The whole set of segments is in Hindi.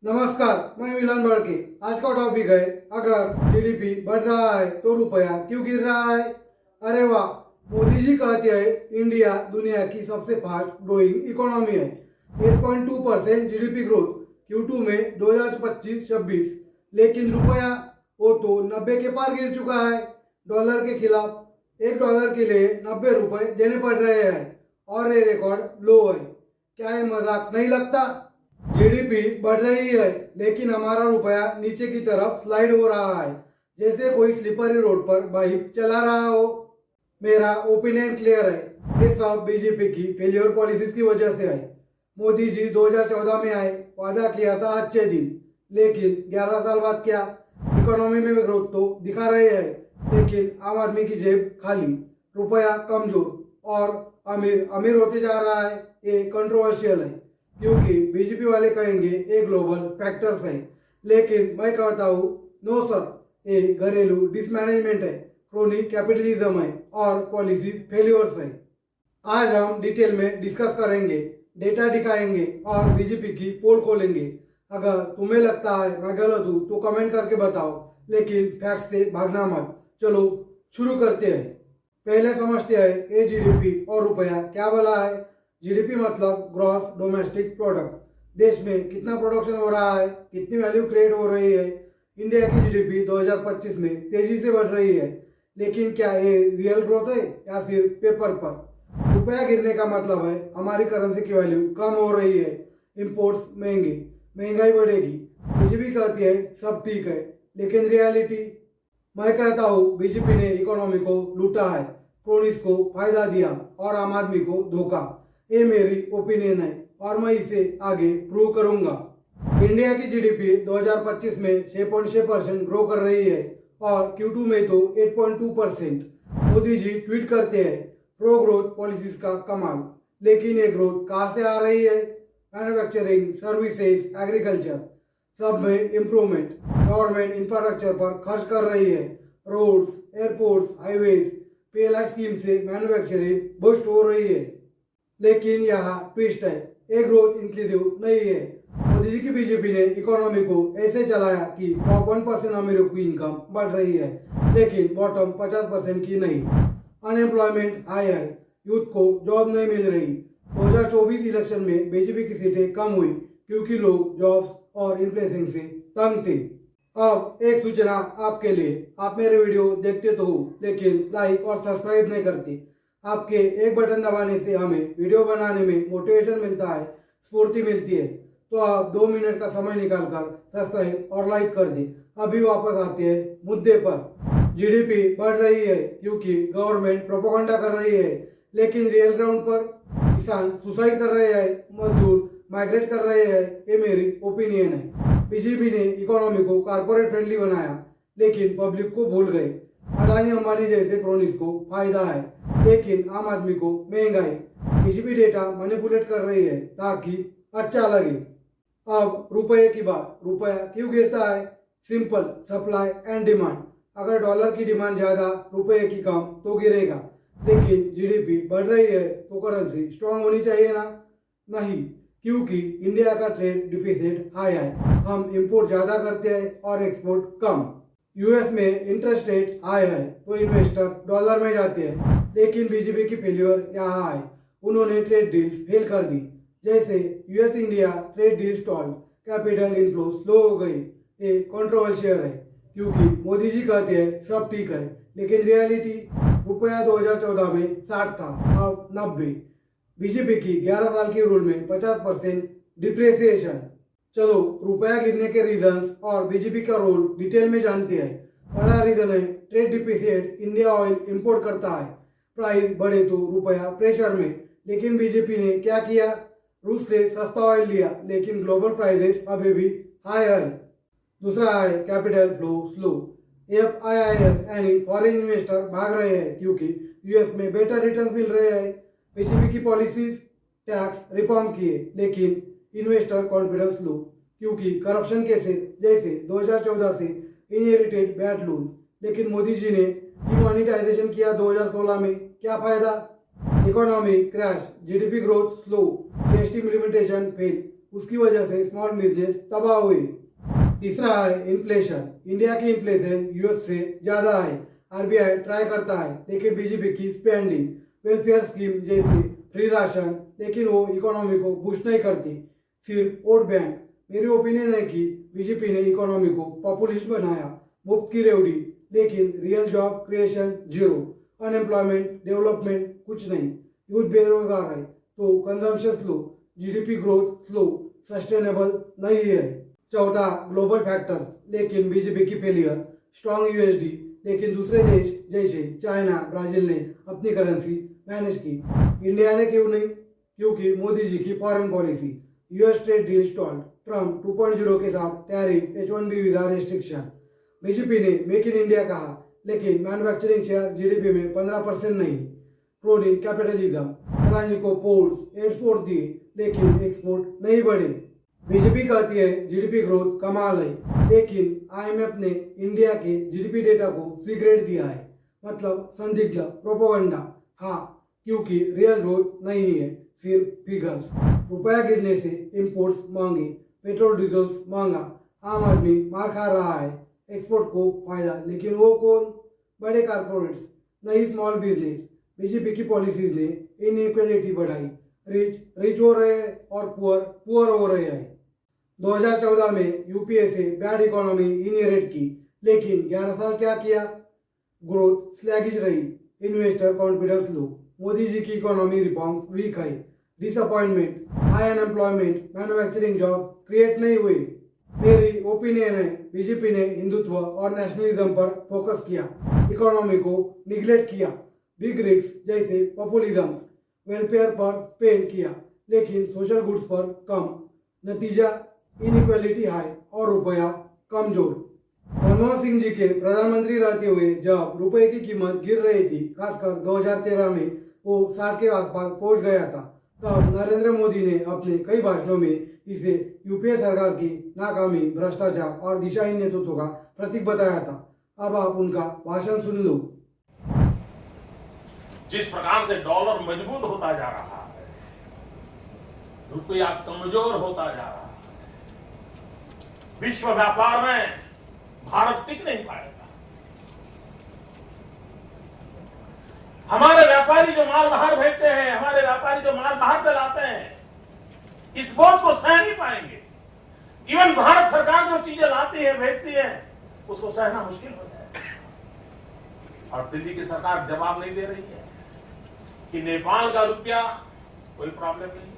नमस्कार, मैं मिलन बड़के। आज का टॉपिक है, अगर जीडीपी बढ़ रहा है तो रुपया क्यों गिर रहा है। अरे वाह, मोदी जी कहते हैं इंडिया दुनिया की सबसे फास्ट ग्रोइंग इकोनॉमी है। 8.2% जीडीपी ग्रोथ Q2 में 2025-26। लेकिन रुपया वो तो 90 के पार गिर चुका है। डॉलर के खिलाफ $1 के लिए 90 रुपए देने पड़ रहे हैं और ये रिकॉर्ड लो है। क्या ये मजाक नहीं लगता? जीडीपी बढ़ रही है लेकिन हमारा रुपया नीचे की तरफ स्लाइड हो रहा है, जैसे कोई स्लिपरी रोड पर बाइक चला रहा हो। मेरा ओपिनियन क्लियर है, ये सब बीजेपी की फेलियर पॉलिसीज की वजह से है। मोदी जी 2014 में आए, वादा किया था अच्छे दिन, लेकिन 11 साल बाद क्या? इकोनॉमी में ग्रोथ तो दिखा रहे हैं, लेकिन आम आदमी की जेब खाली, रुपया कमजोर और अमीर अमीर होते जा रहा है। ये कंट्रोवर्शियल है क्योंकि बीजेपी वाले कहेंगे ये ग्लोबल फैक्टर्स है, लेकिन मैं कहता हूँ नो सर, ये घरेलू डिसमैनेजमेंट है, क्रोनिक कैपिटलिज्म है और पॉलिसी फेल्योर्स है। आज हम डिटेल में डिस्कस करेंगे, डेटा दिखाएंगे और बीजेपी की पोल खोलेंगे। अगर तुम्हें लगता है मैं गलत हूँ तो कमेंट करके बताओ, लेकिन फैक्ट से भागना मत। चलो शुरू करते हैं। पहले समझते हैं ये जीडीपी और रुपया क्या भला है। जीडीपी मतलब ग्रॉस डोमेस्टिक प्रोडक्ट, देश में कितना प्रोडक्शन हो रहा है, कितनी वैल्यू क्रिएट हो रही है। इंडिया की जीडीपी 2025 में तेजी से बढ़ रही है, लेकिन क्या ये रियल ग्रोथ है या सिर्फ पेपर पर? रुपया गिरने का मतलब है हमारी करेंसी की वैल्यू कम हो रही है, इंपोर्ट्स महंगे, महंगाई बढ़ेगी। बीजेपी कहती है सब ठीक है, लेकिन रियलिटी? मैं कहता हूँ बीजेपी ने इकोनॉमी को लूटा है, क्रोनिस को फायदा दिया और आम आदमी को धोखा। ये मेरी ओपिनियन है और मैं इसे आगे प्रूव करूंगा। इंडिया की जीडीपी 2025 में 6.6% ग्रो कर रही है और Q2 में तो 8.2%। मोदी जी ट्वीट करते हैं प्रो ग्रोथ पॉलिसीज का कमाल, लेकिन ये ग्रोथ कहाँ से आ रही है? मैन्युफैक्चरिंग, सर्विसेज, एग्रीकल्चर, सब में इम्प्रूवमेंट। गवर्नमेंट इंफ्रास्ट्रक्चर पर खर्च कर रही है, roads, airports, highways, PLI scheme से मैन्युफैक्चरिंग बूस्ट हो रही है। लेकिन यहाँ ट्विस्ट है, ये ग्रोथ इंक्लूसिव नहीं है। मोदी जी की बीजेपी ने इकोनॉमी को ऐसे चलाया कि टॉप 1% अमीरों की इनकम बढ़ रही है, लेकिन बॉटम 50% की नहीं। अनएम्प्लॉयमेंट हाई है, यूथ को जॉब नहीं मिल रही। 2024 इलेक्शन में बीजेपी की सीटें कम हुई क्योंकि लोग जॉब्स और इन्फ्लेशन से तंग थे। अब एक सूचना आपके लिए, आप मेरे वीडियो देखते तो हो लेकिन लाइक और सब्सक्राइब नहीं करते। आपके एक बटन दबाने से हमें वीडियो बनाने में मोटिवेशन मिलता है, स्फूर्ति मिलती है। तो आप 2 मिनट का समय निकालकर सब्सक्राइब और लाइक कर दें। अभी वापस आते हैं मुद्दे पर। जीडीपी बढ़ रही है क्योंकि गवर्नमेंट प्रोपेगेंडा कर रही है, लेकिन रियल ग्राउंड पर किसान सुसाइड कर रहे हैं, मजदूर माइग्रेट कर रहे हैं। ये मेरी ओपिनियन है। बीजेपी ने इकोनॉमी को कारपोरेट फ्रेंडली बनाया, लेकिन पब्लिक को भूल गए। अडानी अंबानी जैसे क्रोनिस को फायदा है, लेकिन आम आदमी को महंगाई। बीजेपी डेटा मैनिपुलेट कर रही है ताकि अच्छा लगे। अब रुपये की बात, रुपया क्यों गिरता है? Simple, supply and demand. अगर डॉलर की डिमांड ज़्यादा, रुपये की कम, तो गिरेगा। लेकिन जीडीपी बढ़ रही है तो करेंसी स्ट्रांग होनी चाहिए ना? नहीं, क्योंकि इंडिया का ट्रेड डिफिसिट हाई है। हम इंपोर्ट ज़्यादा करते हैं और एक्सपोर्ट कम। यूएस में इंटरेस्ट रेट हाई है तो इन्वेस्टर डॉलर में जाते हैं, लेकिन बीजेपी की फेल्योर यहाँ है, उन्होंने ट्रेड डील्स फेल कर दी। जैसे US India trade deal stall, capital inflow slow हो गई। ये कंट्रोवर्शियल है क्योंकि मोदी जी कहते हैं सब ठीक है, लेकिन रियलिटी? रुपया 2014 में 60 था, अब 90। बीजेपी की 11 साल की रूल में 50% डिप्रेसिएशन। चलो रुपया गिरने के रीजंस और बीजेपी का रोल डिटेल में जानते हैं। पहला रीजन है trade deficit. India oil import करता है, प्राइस बढ़े तो रुपया प्रेशर में, लेकिन बीजेपी ने क्या किया? रूस से सस्ता ऑयल लिया, लेकिन ग्लोबल प्राइसेस अभी भी हाई है। दूसरा है कैपिटल फ्लो स्लो। FIIs यानी फॉरेन इन्वेस्टर भाग रहे हैं क्योंकि यूएस में बेटर रिटर्न मिल रहे हैं। बीजेपी की पॉलिसीज टैक्स रिफॉर्म किए, लेकिन इन्वेस्टर कॉन्फिडेंस लो क्योंकि करप्शन केसेस जैसे 2014 से इनहेरिटेड बैड लोन। लेकिन मोदी जी ने डिमोनेटाइजेशन किया 2016 में, क्या फायदा? Economy crash, GDP growth slow, GST implementation fail, उसकी वजह से स्मॉल बिजनेस तबाह हुए। तीसरा है इन्फ्लेशन। इंडिया की इन्फ्लेशन यूएस से ज़्यादा है। आरबीआई ट्राई करता है लेकिन बीजेपी की स्पेंडिंग वेलफेयर स्कीम जैसे फ्री राशन, लेकिन वो इकोनॉमी को बूस्ट नहीं करती, सिर्फ वोट बैंक। मेरी ओपिनियन है कि बीजेपी ने इकोनॉमी को पॉपुलिस्ट बनाया, मुफ्त की रेवड़ी, लेकिन real job creation zero, unemployment development कुछ नहीं, यूथ बेरोजगार है तो consumption slow, GDP growth slow, sustainable नहीं है। चौथा ग्लोबल फैक्टर्स, लेकिन बीजेपी की फेलियर, स्ट्रॉन्ग यूएसडी, लेकिन दूसरे देश जैसे चाइना, ब्राजील ने अपनी करेंसी मैनेज की, इंडिया ने क्यों नहीं? क्योंकि मोदी जी की foreign policy, US trade deal stall, Trump 2.0 के साथ tariff, H1B visa restriction. BJP ने मेक इन इंडिया कहा, लेकिन मैन्युफैक्चरिंग शेयर जीडीपी में 15% नहीं। क्रोनी कैपिटलिज्म, अडानी को पोर्ट्स, एयरपोर्ट दिए, लेकिन एक्सपोर्ट नहीं बढ़े। बीजेपी कहती है जीडीपी ग्रोथ कमाल है, लेकिन आईएमएफ ने इंडिया के जीडीपी डेटा को सी ग्रेड दिया है, मतलब संदिग्ध प्रोपोगंडा। हाँ, क्योंकि रियल ग्रोथ नहीं है, सिर्फ फिगर्स। रुपया गिरने से इंपोर्ट्स महंगे, पेट्रोल डीजल महंगा, आम आदमी मार खा रहा है, एक्सपोर्ट को फायदा, लेकिन वो कौन? बड़े कारपोरेट्स, नहीं स्मॉल बिजनेस। बीजेपी की पॉलिसीज ने इनइक्वालिटी बढ़ाई, रिच हो रहे हैं और पुअर हो रहे हैं। 2014 में यूपीए से बैड इकोनॉमी इनहेरिट की, लेकिन 11 साल क्या किया? ग्रोथ स्लैगिश रही, investor confidence low, Modi ji की इकोनॉमी रिफॉर्म्स वीक है, disappointment, high unemployment, manufacturing job create नहीं हुए। मेरी ओपिनियन है बीजेपी ने हिंदुत्व और नेशनलिज्म पर फोकस किया, इकोनॉमी को निगलेक्ट किया, बिग रिस्क जैसे पॉपुलिज्म, वेलफेयर पर स्पेंड किया, लेकिन सोशल गुड्स पर कम। नतीजा इनइक्वालिटी हाई और रुपया कमजोर। मनमोहन सिंह जी के प्रधानमंत्री रहते हुए जब रुपए की कीमत गिर रही थी, खासकर 2013 में वो 60 के आसपास पहुंच गया था, तब नरेंद्र मोदी ने अपने कई भाषणों में इसे यूपीए सरकार की नाकामी, भ्रष्टाचार और दिशाहीन नेतृत्व का प्रतीक बताया था। अब आप उनका भाषण सुन लो। जिस प्रकार से डॉलर मजबूत होता जा रहा है, रुपया कमजोर होता जा रहा है, विश्व व्यापार में भारत टिक नहीं पाएगा। हमारे व्यापारी जो माल बाहर भेजते हैं, हमारे व्यापारी जो माल बाहर से लाते हैं, इस बोझ को सह नहीं पाएंगे। इवन भारत सरकार जो चीजें लाती है, भेजती है, उसको सहना मुश्किल हो जाएगा। और दिल्ली की सरकार जवाब नहीं दे रही है कि नेपाल का रुपया कोई प्रॉब्लम नहीं है,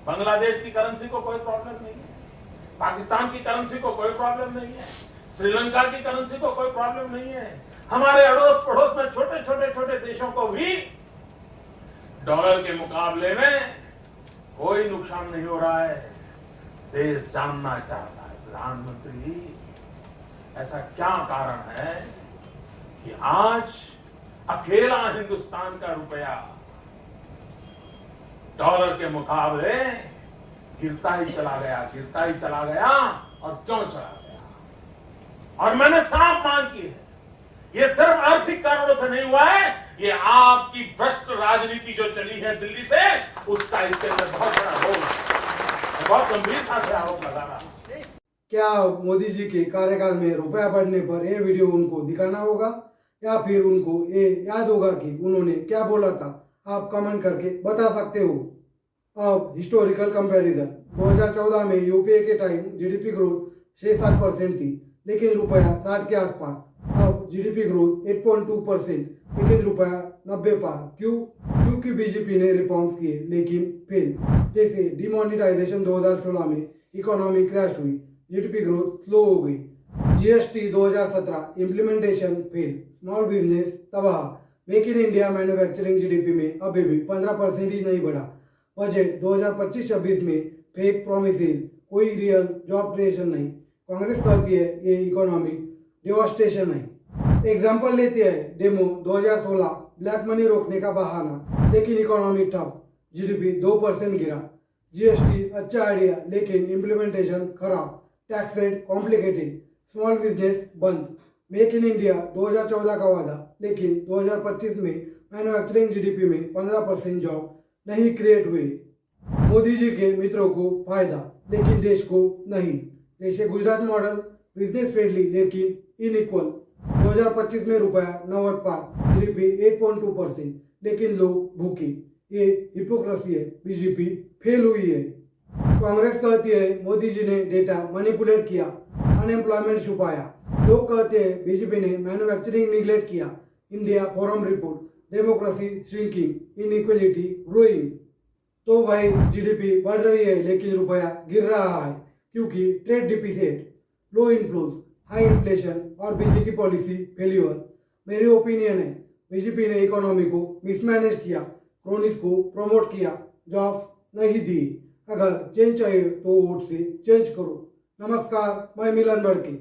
बांग्लादेश की करेंसी को कोई प्रॉब्लम नहीं है, पाकिस्तान की करेंसी को कोई प्रॉब्लम नहीं है, श्रीलंका की करेंसी को कोई प्रॉब्लम नहीं है। हमारे अड़ोस पड़ोस में छोटे देशों को भी डॉलर के मुकाबले में कोई नुकसान नहीं हो रहा है। देश जानना चाहता है, प्रधानमंत्री जी, ऐसा क्या कारण है कि आज अकेला हिंदुस्तान का रुपया डॉलर के मुकाबले गिरता ही चला गया और क्यों चला गया? और मैंने साफ मांग की है, ये सिर्फ आर्थिक कारणों से नहीं हुआ है, ये आपकी भ्रष्ट राजनीति जो चली है दिल्ली से, उसका इसके अंदर बहुत बड़ा रोल है। बहुत गंभीरता से आरोप लगा रहा हूं। क्या मोदी जी के कार्यकाल में रुपया बढ़ने पर यह वीडियो उनको दिखाना होगा, या फिर उनको ये याद होगा कि उन्होंने क्या बोला था? आप कमेंट करके बता सकते हो। अब हिस्टोरिकल कंपैरिजन, 2014 में यूपीए के टाइम जीडीपी ग्रोथ 6-7% थी, लेकिन रुपया 60 के आसपास। अब जीडीपी ग्रोथ 8.2%, लेकिन रुपया 90 पार। क्यों? क्योंकि बीजेपी ने रिफॉर्म्स किए लेकिन फेल, जैसे डिमोनिटाइजेशन 2016 में इकोनॉमी क्रैश हुई, जीडीपी ग्रोथ स्लो हो गई, GST 2017 implementation fail, small business तबाह, make in India manufacturing GDP में अभी भी 15% ही नहीं बढ़ा, बजट 2025-26 में फेक प्रोमिसेस, कोई रियल जॉब क्रिएशन नहीं। कांग्रेस कहती है ये इकोनॉमिक डिवास्टेशन है। एग्जाम्पल लेते हैं डेमो 2016, ब्लैक मनी रोकने का बहाना, लेकिन इकोनॉमी ठप, जीडीपी 2% गिरा, जीएसटी अच्छा आइडिया लेकिन इम्प्लीमेंटेशन खराब, tax rate complicated, small business बंद। मेक इन इंडिया 2014 का वादा, लेकिन 2025 में मैन्युफैक्चरिंग जीडीपी में 15% जॉब नहीं क्रिएट हुए। मोदी जी के मित्रों को फायदा लेकिन देश को नहीं। जैसे गुजरात मॉडल बिजनेस फ्रेंडली लेकिन इनइक्वल। 2025 में रुपया 90 पार, जीडीपी 8.2%, लेकिन लोग भूखे। ये हिपोक्रेसी है, बीजेपी फेल हुई है। कांग्रेस कहती है मोदी जी ने डेटा मैनिपुलेट किया, अनएम्प्लॉयमेंट छुपाया। लोग कहते हैं बीजेपी ने मैन्युफैक्चरिंग निगलेक्ट किया। India forum report, democracy shrinking, inequality growing. तो भाई जीडीपी बढ़ रही है लेकिन रुपया गिर रहा है क्योंकि ट्रेड डिफिसिट, लो इन्फ्लोज, हाई इन्फ्लेशन और बीजेपी की पॉलिसी फेल्यूर। मेरी ओपिनियन है बीजेपी ने इकोनॉमी को मिसमैनेज किया, क्रोनिस को प्रमोट किया, जॉब्स नहीं दी। अगर चेंज चाहिए तो वोट से चेंज करो। नमस्कार, मैं मिलन बड़के।